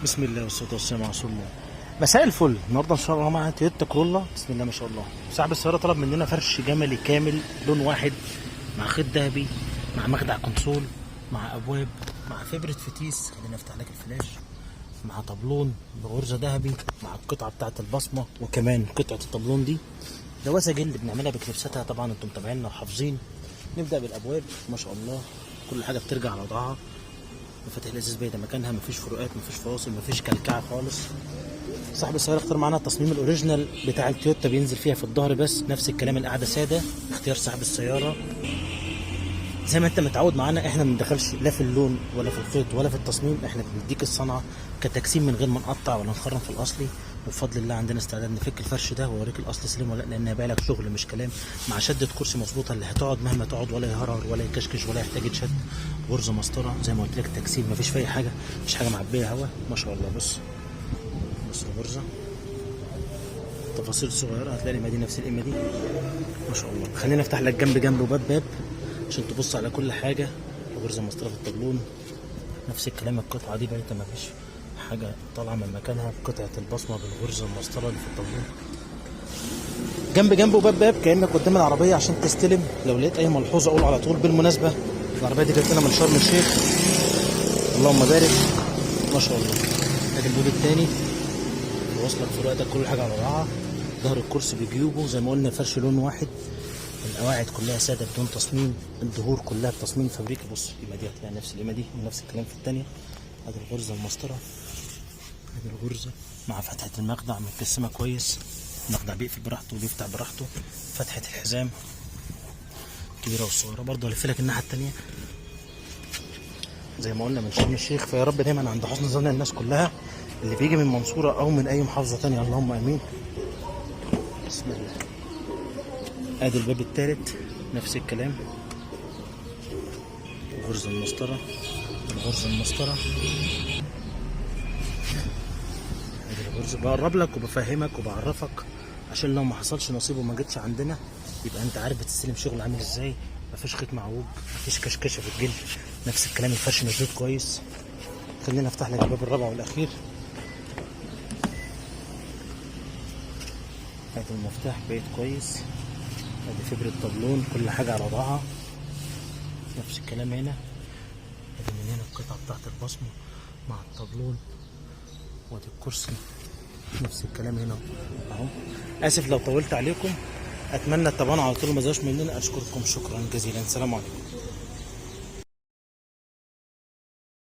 بسم الله والصلاة والسلام على رسول الله. مساء الفل. النهارده ان شاء الله معانا تويوتا كرولا. بسم الله ما شاء الله. صاحب السيارة طلب مننا فرش جملي كامل لون واحد، مع خيط ذهبي، مع مخدع كونسول، مع ابواب، مع فبرة فتيس. خلينا افتح لك الفلاش. مع طبلون بغرزة ذهبي، مع القطعة بتاعة البصمة، وكمان قطعة الطبلون دي دواسة جلد بنعملها بكليبساتها. طبعا انتم متابعيننا وحافظين. نبدأ بالابواب. ما شاء الله كل حاجة بترجع على وضعها. مفاتيح الازاز بايده مكانها، مفيش فروقات، مفيش فواصل، مفيش كلكعه خالص. صاحب السياره اختار معانا التصميم الاوريجينال بتاع التويوتا، بينزل فيها في الظهر بس. نفس الكلام القعده ساده، اختيار صاحب السياره. زي ما انت متعود معانا، احنا ما بندخلش لا في اللون ولا في الخيط ولا في التصميم. احنا بنديك الصنعه كتجسيم من غير ما نقطع ولا نخرم في الاصلي. وبفضل الله عندنا استعداد نفك الفرش ده واوريك الاصل سليم ولا لا، لان هيبقى لك شغل مش كلام. مع شده كرسي مظبوطه اللي هتقعد مهما تقعد، ولا يهرهر ولا يكشكش ولا يحتاج يتشد. غرزه مسطره زي ما قلت لك، تجسيم مفيش فيه اي حاجه، مفيش حاجه معبيه هوا. ما شاء الله. بص الغرزه، تفاصيل صغيره. هتلاقي القيمه دي نفس القيمه دي. ما شاء الله. خلينا افتح لك جنب وباب عشان تبص على كل حاجه. غرزه مسطره في الطبلون، نفس الكلام. القطعه دي بايته مفيش حاجه طالعه من مكانها. قطعه البصمه بالغرزه المسطره اللي في الطبلون. جنب وباب كانك قدام العربيه عشان تستلم. لو لقيت اي ملحوظه قول على طول. بالمناسبه العربيه دي جت لنا من شرم الشيخ، اللهم بارك. ما شاء الله. ادي الباب الثاني وصلك فروقاتك، كل حاجه على وضعها. ظهر الكرسي بجيوبه زي ما قلنا، فرش لون واحد. القواعد كلها ساده بدون تصميم. الظهور كلها بتصميم فابريكي. بص القيمه دي هتلاقي نفس القيمه دي ونفس الكلام في الثانيه. ادي الغرزه المسطره، ادي الغرزه مع فتحه المخدع متقسمه كويس. المخدع بيقفل براحته وبيفتح براحته. فتحه الحزام الكبيره والصغيره برضه. هلف لك الناحيه الثانيه. زي ما قلنا من شرم الشيخ، فيا رب دايما عند حسن ظن الناس كلها اللي بيجي من المنصوره او من اي محافظه ثانيه. اللهم امين. بسم الله. ادي الباب الثالث نفس الكلام. الغرزه المسطره، الغرزه المسطره. ادي الغرزه. بقرب لك وبفهمك وبعرفك عشان لو ما حصلش نصيب وما جتش عندنا يبقى انت عارف بتستلم شغل عامل ازاي. مفيش خيط معوج، مفيش كشكشه في الجلد. نفس الكلام. الفرش مشدود كويس. خلينا افتح لك الباب الرابع والاخير. ادي المفتاح بايت كويس. ادي فبرة طبلون، كل حاجه على وضعها. نفس الكلام هنا. ادي من هنا القطعه بتاعت البصمه مع الطبلون. وادي الكرسي نفس الكلام هنا اهو. اسف لو طولت عليكم. اتمنى التابعونا على طول، ما تزهقوش مننا. اشكركم شكرا جزيلا. السلام عليكم.